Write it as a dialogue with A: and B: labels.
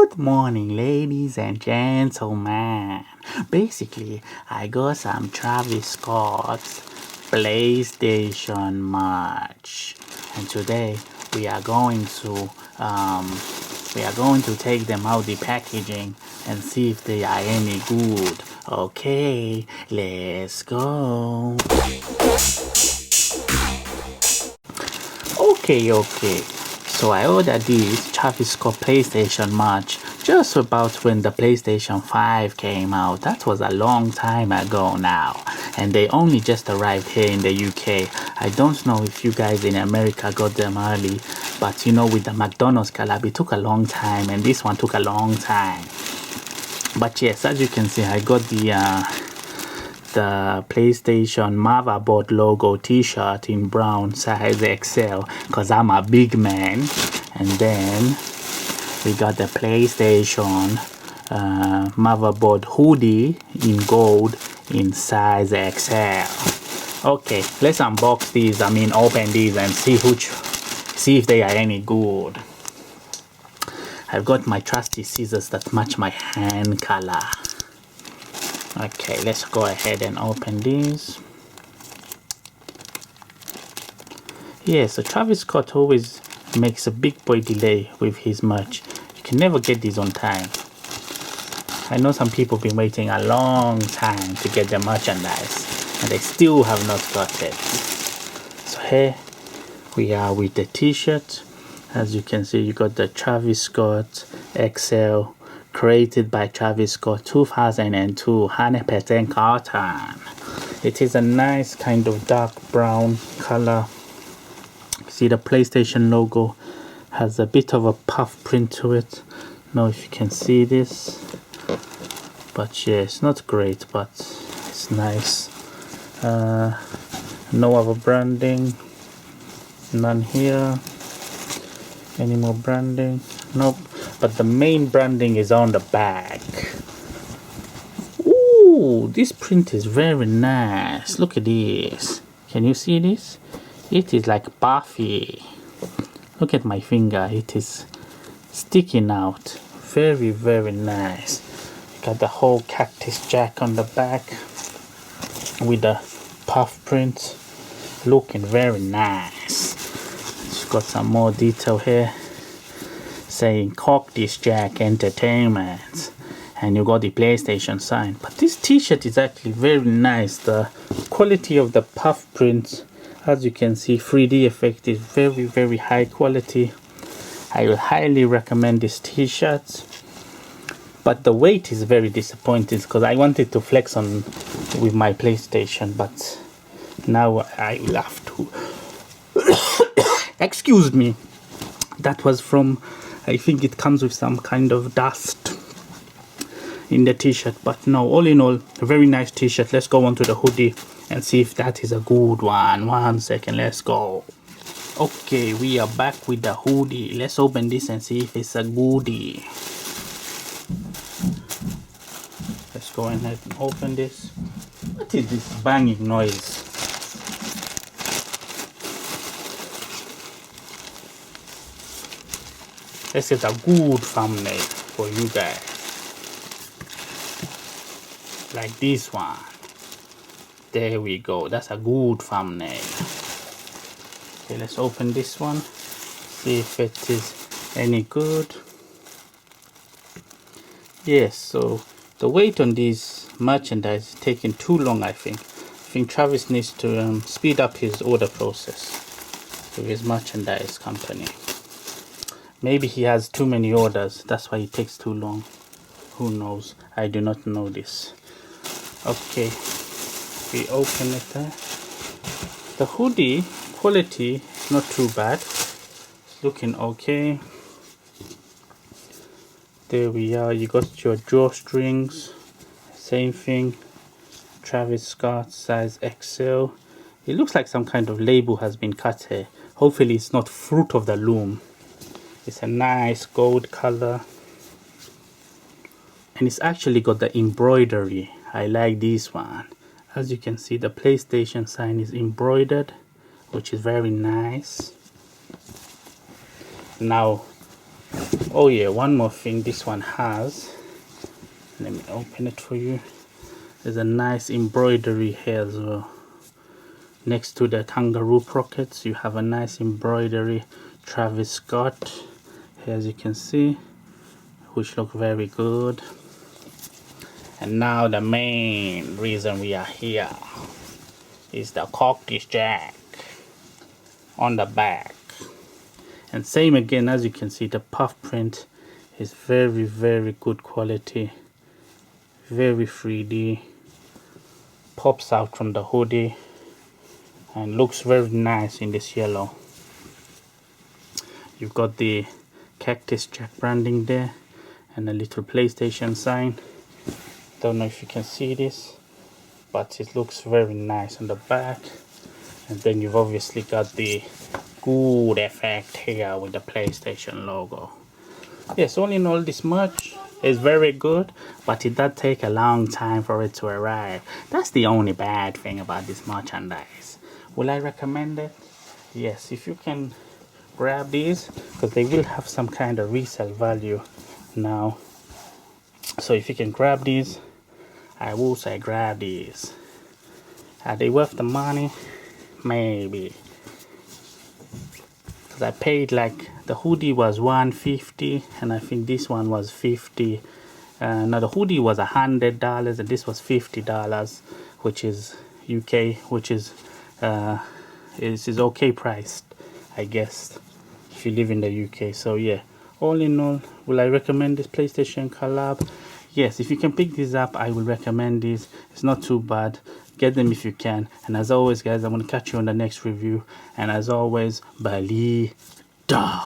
A: Good morning, ladies and gentlemen. Basically, I got some Travis Scott's PlayStation merch, and today we are going to take them out the packaging and see if they are any good. Okay, let's go. Okay. So I ordered this Travis Scott PlayStation merch just about when the PlayStation 5 came out. That was a long time ago now. And they only just arrived here in the UK. I don't know if you guys in America got them early. But you know, with the McDonald's collab, it took a long time. And this one took a long time. But yes, as you can see, I got the PlayStation Motherboard logo t-shirt in brown size XL because I'm a big man. And then we got the PlayStation Motherboard hoodie in gold in size XL. Okay, let's unbox these, open these and see if they are any good. I've got my trusty scissors that match my hand color. Okay, let's go ahead and open these. Yeah, so Travis Scott always makes a big boy delay with his merch. You can never get these on time. I know some people have been waiting a long time to get their merchandise and they still have not got it. So here we are with the t-shirt. As you can see, you got the Travis Scott XL, created by Travis Scott, 2002, 100% cotton. It is a nice kind of dark brown color. See, the PlayStation logo has a bit of a puff print to it. Know if you can see this, but yeah, it's not great, but it's nice. No other branding, none here. Any more branding? Nope. But the main branding is on the back. Ooh, this print is very nice. Look at this. Can you see this? It is like puffy. Look at my finger. It is sticking out. Very, very nice. Got the whole Cactus jack on the back with the puff print. Looking very nice. It's got some more detail here saying Cactus Jack Entertainment, and you got the PlayStation sign. But this t-shirt is actually very nice. The quality of the puff print, as you can see, 3D effect is very, very high quality. I will highly recommend this t-shirt, but the weight is very disappointing because I wanted to flex on with my PlayStation, but now I will have to. Excuse me. That was from, I think it comes with some kind of dust in the t-shirt, but no, all in all, a very nice t-shirt. Let's go on to the hoodie and see if that is a good one. 1 second, let's go. Okay, we are back with the hoodie. Let's open this and see if it's a goodie. Let's go ahead and open this. What is this banging noise? This is a good thumbnail for you guys. Like this one. There we go. That's a good thumbnail. Okay, let's open this one. See if it is any good. Yes, so the wait on this merchandise is taking too long, I think. I think Travis needs to speed up his order process with his merchandise company. Maybe he has too many orders, that's why it takes too long. Who knows? I do not know this. Okay, we open it there. The hoodie quality is not too bad. It's looking okay. There we are. You got your drawstrings. Same thing. Travis Scott size XL. It looks like some kind of label has been cut here. Hopefully it's not Fruit of the Loom. It's a nice gold color, and it's actually got the embroidery. I like this one. As you can see, the PlayStation sign is embroidered, which is very nice. Now Oh yeah, one more thing this one has, let me open it for you. There's a nice embroidery here as well. Next to the kangaroo pockets, you have a nice embroidery Travis Scott here, as you can see, which look very good. And now the main reason we are here is the Cactus jack on the back. And same again, as you can see, the puff print is very good quality, very 3D, pops out from the hoodie and looks very nice in this yellow. You've got the Cactus jack branding there and a little PlayStation sign. Don't know if you can see this, but it looks very nice on the back. And then you've obviously got the good effect here with the PlayStation logo. Yes, all in all, this merch is very good, but it does take a long time for it to arrive. That's the only bad thing about this merchandise. Will I recommend it? Yes, if you can grab these, because they will have some kind of resale value now. So if you can grab these, I will say grab these. Are they worth the money? Maybe. Because I paid, like, the hoodie was $150 and I think this one was $50. Now the hoodie was $100 and this was $50, which is UK, which is okay priced, I guess, if you live in the UK. So yeah, all in all, will I recommend this PlayStation collab? Yes, if you can pick these up, I will recommend these. It's not too bad. Get them if you can. And as always, guys, I'm going to catch you on the next review. And as always, Bali da.